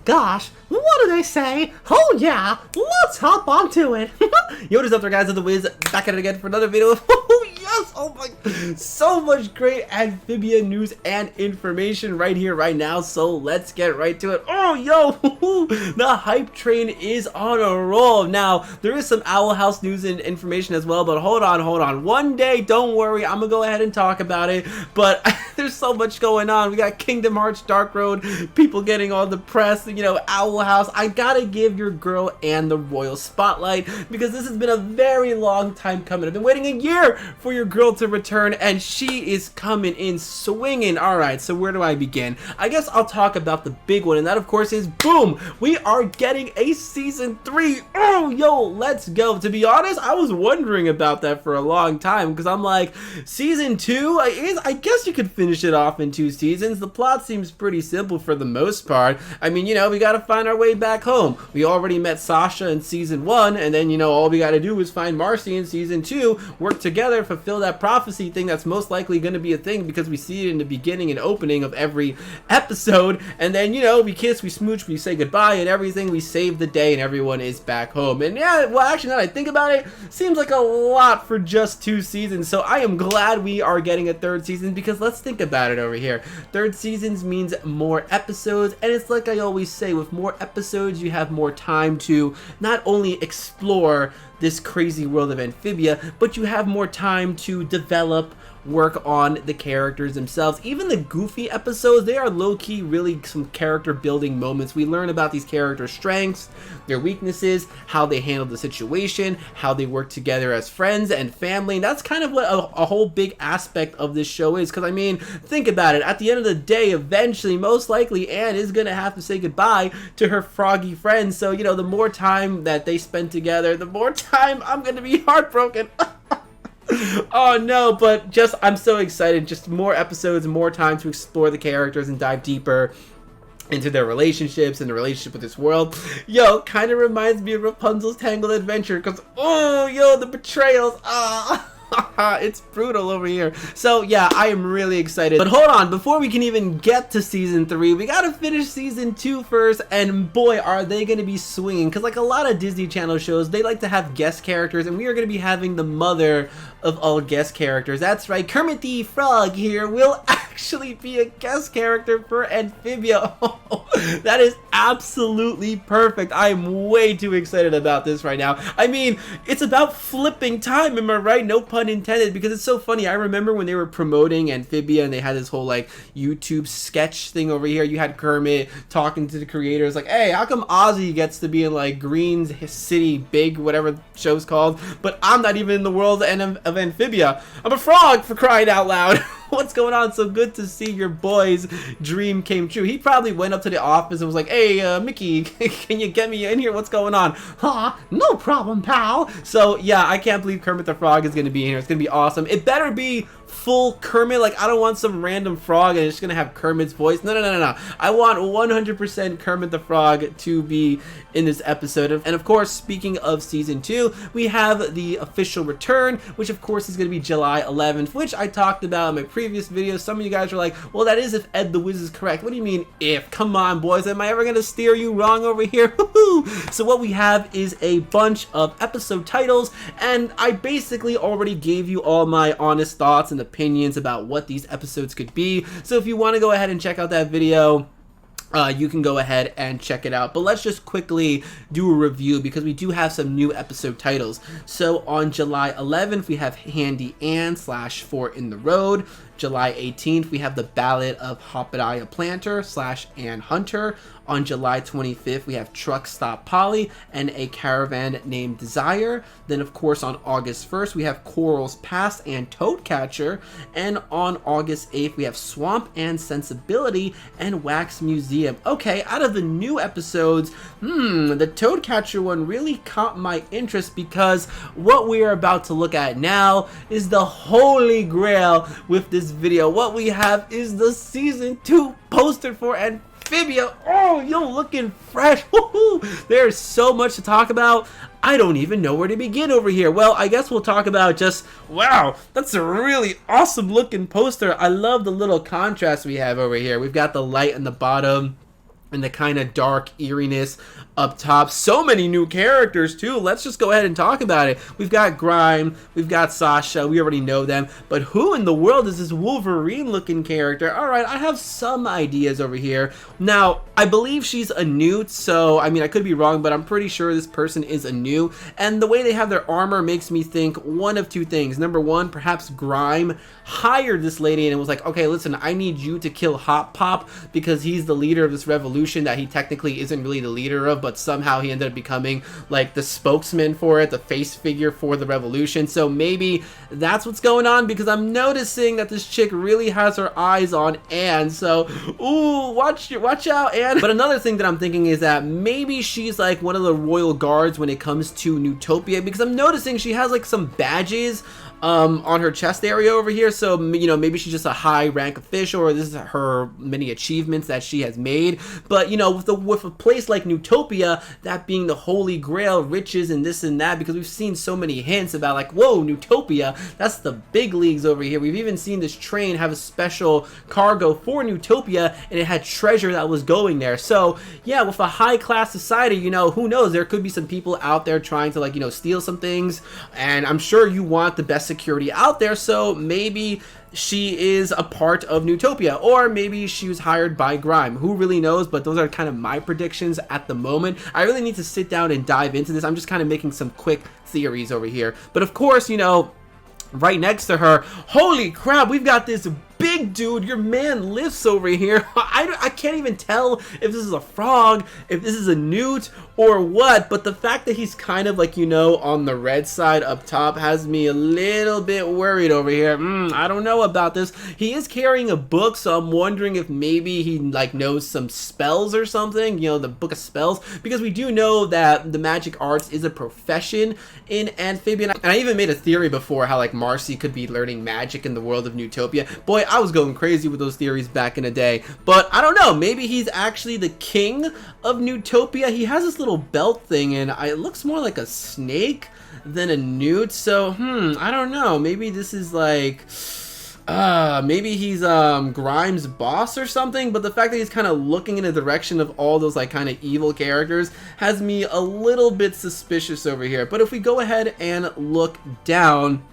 gosh, what do they say? Oh yeah, let's hop onto it. Yo, what is up there, guys? Of the Wiz, back at it again for another video. Oh yes, oh my, so much great Amphibia news and information right here, right now. So let's get right to it. Oh yo, the hype train is on a roll. Now there is some Owl House news and information as well, but hold on. One day, don't worry, I'm gonna go ahead and talk about it. But there's so much going on. We got Kingdom Hearts Dark Road, people getting all the press, you know, Owl House. I gotta give your girl Anne the royal spotlight because this has been a very long time coming. I've been waiting a year for your girl to return, and she is coming in swinging. Alright, so where do I begin? I guess I'll talk about the big one, and that of course is boom! We are getting a season 3. Oh, yo, let's go. To be honest, I was wondering about that for a long time because I'm like, season 2? I guess you could finish it off in 2 seasons. The plot seems pretty simple for the most part. I mean, you know, we gotta find our way back home. We already met Sasha in season 1, and then, you know, all we gotta do is find Marcy in season 2, work together, fulfill that prophecy thing that's most likely gonna be a thing because we see it in the beginning and opening of every episode, and then, you know, we kiss, we smooch, we say goodbye and everything, we save the day, and everyone is back home. And yeah, well, actually, now that I think about it, seems like a lot for just 2 seasons, so I am glad we are getting a 3rd season because let's think about it over here. 3rd seasons means more episodes, and it's like I always say, with more episodes you have more time to not only explore this crazy world of Amphibia, but you have more time to develop, work on the characters themselves. Even the goofy episodes, they are low-key really some character building moments. We learn about these characters' strengths, their weaknesses, how they handle the situation, how they work together as friends and family. And that's kind of what a whole big aspect of this show is, because I mean, think about it, at the end of the day, eventually, most likely, Anne is gonna have to say goodbye to her froggy friends. So, you know, the more time that they spend together, the more time I'm gonna be heartbroken. Oh no, but just, I'm so excited. Just more episodes, more time to explore the characters and dive deeper into their relationships and the relationship with this world. Yo, kind of reminds me of Rapunzel's Tangled Adventure because, oh, yo, the betrayals. It's brutal over here. So yeah, I am really excited. But hold on, before we can even get to season 3, we gotta finish season 2 first, and boy, are they gonna be swinging, because like a lot of Disney Channel shows, they like to have guest characters, and we are gonna be having the mother of all guest characters. That's right, Kermit the Frog here will actually be a guest character for Amphibia. That is absolutely perfect. I am way too excited about this right now. I mean, it's about flipping time, am I right? No pun intended, because it's so funny. I remember when they were promoting Amphibia and they had this whole like YouTube sketch thing over here. You had Kermit talking to the creators like, hey, how come Ozzy gets to be in like Green City Big, whatever the show's called, but I'm not even in the world of Amphibia. I'm a frog, for crying out loud. What's going on? So good to see your boy's dream came true. He probably went up to the office and was like, hey, Mickey, can you get me in here? What's going on? Huh? No problem, pal. So yeah, I can't believe Kermit the Frog is going to be in here. It's going to be awesome. It better be full Kermit. Like, I don't want some random frog and it's going to have Kermit's voice. No. I want 100% Kermit the Frog to be in this episode. And of course, speaking of season 2, we have the official return, which of course is going to be July 11th, which I talked about in my previous video. Some of you guys are like, well, that is if Ed the Wiz is correct. What do you mean if? Come on, boys. Am I ever going to steer you wrong over here? So what we have is a bunch of episode titles, and I basically already gave you all my honest thoughts and opinions about what these episodes could be. So if you want to go ahead and check out that video, you can go ahead and check it out. But let's just quickly do a review because we do have some new episode titles. So on July 11th, we have Handy Ann / Fort in the Road. July 18th, we have The Ballad of Hoppediah Planter / Ann Hunter. On July 25th, we have Truck Stop Polly and A Caravan Named Desire. Then, of course, on August 1st, we have Coral's Past and Toadcatcher. And on August 8th, we have Swamp and Sensibility and Wax Museum. Okay, out of the new episodes, the Toadcatcher one really caught my interest because what we are about to look at now is the holy grail with this video. What we have is the season 2 poster for Amphibia. Oh, you're looking fresh. Woohoo! There's so much to talk about. I don't even know where to begin over here. Well, I guess we'll talk about just, wow, that's a really awesome looking poster. I love the little contrast we have over here. We've got the light in the bottom. and the kind of dark eeriness up top. So many new characters too. Let's just go ahead and talk about it. We've got Grime, we've got Sasha, we already know them, but who in the world is this Wolverine looking character? Alright, I have some ideas over here. Now, I believe she's a Newt, so I mean I could be wrong, but I'm pretty sure this person is a Newt, and the way they have their armor makes me think one of two things. Number one, perhaps Grime hired this lady and was like, okay, listen, I need you to kill Hop Pop because he's the leader of this revolution that he technically isn't really the leader of, but somehow he ended up becoming like the spokesman for it, the face figure for the revolution. So maybe that's what's going on, because I'm noticing that this chick really has her eyes on Anne. So, ooh, watch out, Anne. But another thing that I'm thinking is that maybe she's like one of the royal guards when it comes to Newtopia, because I'm noticing she has like some badges on her chest area over here. So, you know, maybe she's just a high rank official, or this is her many achievements that she has made. But, you know, with a place like Newtopia, that being the holy grail, riches and this and that, because we've seen so many hints about like, whoa, Newtopia, that's the big leagues over here. We've even seen this train have a special cargo for Newtopia, and it had treasure that was going there. So, yeah, with a high class society, you know, who knows, there could be some people out there trying to, like, you know, steal some things, and I'm sure you want the best security out there, so maybe she is a part of Newtopia, or maybe she was hired by Grime. Who really knows? But those are kind of my predictions at the moment. I really need to sit down and dive into this. I'm just kind of making some quick theories over here. But of course, you know, right next to her, holy crap, we've got this big dude. Your man lifts over here. I can't even tell if this is a frog, if this is a Newt, or what, but the fact that he's kind of like, you know, on the red side up top has me a little bit worried over here. I don't know about this. He is carrying a book, so I'm wondering if maybe he like knows some spells or something, you know, the book of spells, because we do know that the magic arts is a profession in Amphibia, and I even made a theory before how like Marcy could be learning magic in the world of Newtopia. Boy, I was going crazy with those theories back in the day, but I don't know, maybe he's actually the king of Newtopia. He has this little belt thing, and it looks more like a snake than a Newt, so I don't know, maybe this is like maybe he's Grime's boss or something. But the fact that he's kind of looking in the direction of all those like kind of evil characters has me a little bit suspicious over here. But if we go ahead and look down,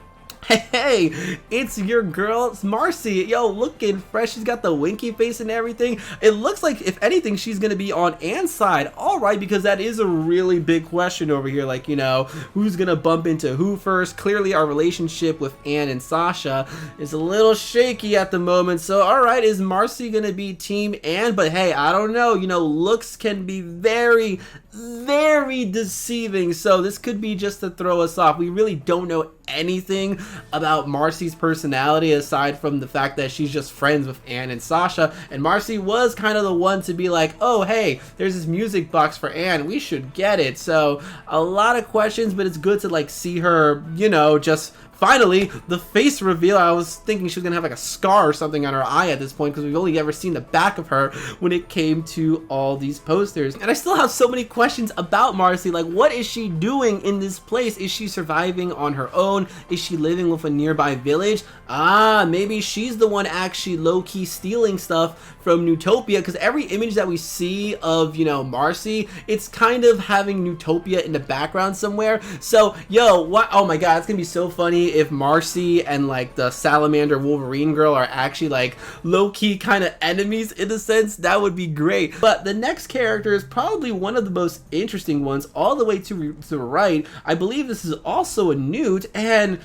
hey, it's your girl, it's Marcy. Yo, looking fresh. She's got the winky face and everything. It looks like, if anything, she's going to be on Anne's side. All right, because that is a really big question over here. Like, you know, who's going to bump into who first? Clearly, our relationship with Anne and Sasha is a little shaky at the moment. So, all right, is Marcy going to be Team Anne? But hey, I don't know. You know, looks can be very, very deceiving. So this could be just to throw us off. We really don't know anything about Marcy's personality aside from the fact that she's just friends with Anne and Sasha, and Marcy was kind of the one to be like, oh hey, there's this music box for Anne, we should get it. So a lot of questions, but it's good to like see her, you know, just finally the face reveal. I was thinking she was gonna have like a scar or something on her eye at this point, because we've only ever seen the back of her when it came to all these posters. And I still have so many questions about Marcy. Like, what is she doing in this place? Is she surviving on her own? Is she living with a nearby village? Maybe she's the one actually low-key stealing stuff from Newtopia, because every image that we see of, you know, Marcy, it's kind of having Newtopia in the background somewhere. So yo, what, oh my god, it's gonna be so funny if Marcy and like the Salamander Wolverine girl are actually like low-key kind of enemies in a sense. That would be great. But the next character is probably one of the most interesting ones, all the way to the right. I believe this is also a Newt, and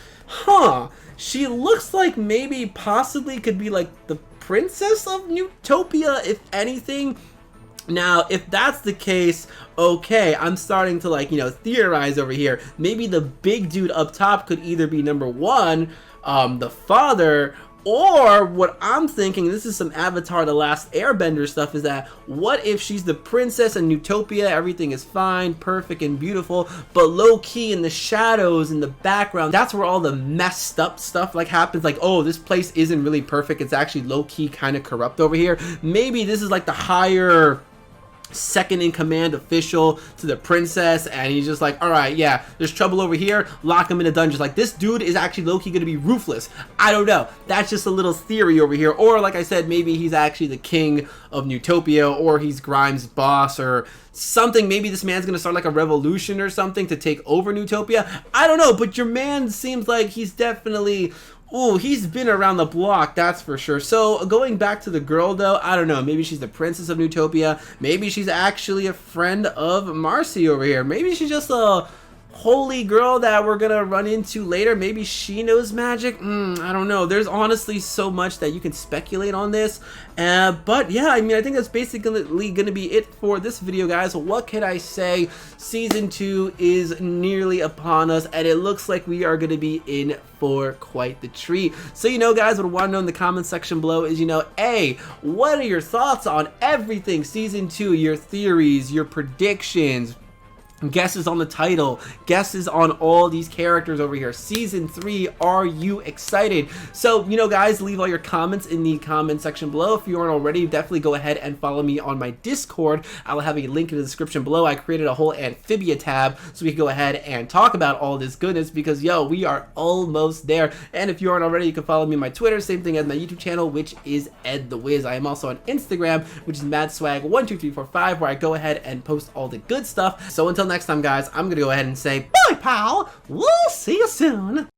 she looks like maybe possibly could be like the princess of Newtopia, if anything. Now, if that's the case, okay, I'm starting to like, you know, theorize over here. Maybe the big dude up top could either be number one, the father, or what I'm thinking, this is some Avatar The Last Airbender stuff, is that what if she's the princess in Newtopia, everything is fine, perfect and beautiful, but low-key in the shadows, in the background, that's where all the messed up stuff like happens. Like, oh, this place isn't really perfect, it's actually low-key kind of corrupt over here. Maybe this is like the higher second in command official to the princess, and he's just like, all right, yeah, there's trouble over here, lock him in a dungeon. Like, this dude is actually low-key gonna be ruthless. I don't know, that's just a little theory over here. Or like I said, maybe he's actually the king of Newtopia, or he's Grimes' boss or something. Maybe this man's gonna start like a revolution or something to take over Newtopia. I don't know, but your man seems like he's definitely, ooh, he's been around the block, that's for sure. So, going back to the girl, though, I don't know. Maybe she's the princess of Newtopia. Maybe she's actually a friend of Marcy over here. Maybe she's just a holy girl that we're gonna run into later. Maybe she knows magic. I don't know. There's honestly so much that you can speculate on this. But yeah, I mean, I think that's basically gonna be it for this video, guys. What can I say? Season 2 is nearly upon us, and it looks like we are gonna be in for quite the treat. So, you know, guys, what I want to know in the comment section below is, you know, A, what are your thoughts on everything Season 2? Your theories, your predictions, guesses on the title, guesses on all these characters over here. Season 3, are you excited? So, you know, guys, leave all your comments in the comment section below. If you aren't already, definitely go ahead and follow me on my Discord. I'll have a link in the description below. I created a whole Amphibia tab so we can go ahead and talk about all this goodness, because, yo, we are almost there. And if you aren't already, you can follow me on my Twitter, same thing as my YouTube channel, which is Ed the Wiz. I am also on Instagram, which is MadSwag12345, where I go ahead and post all the good stuff. So until next time, guys, I'm gonna go ahead and say bye, pal. We'll see you soon.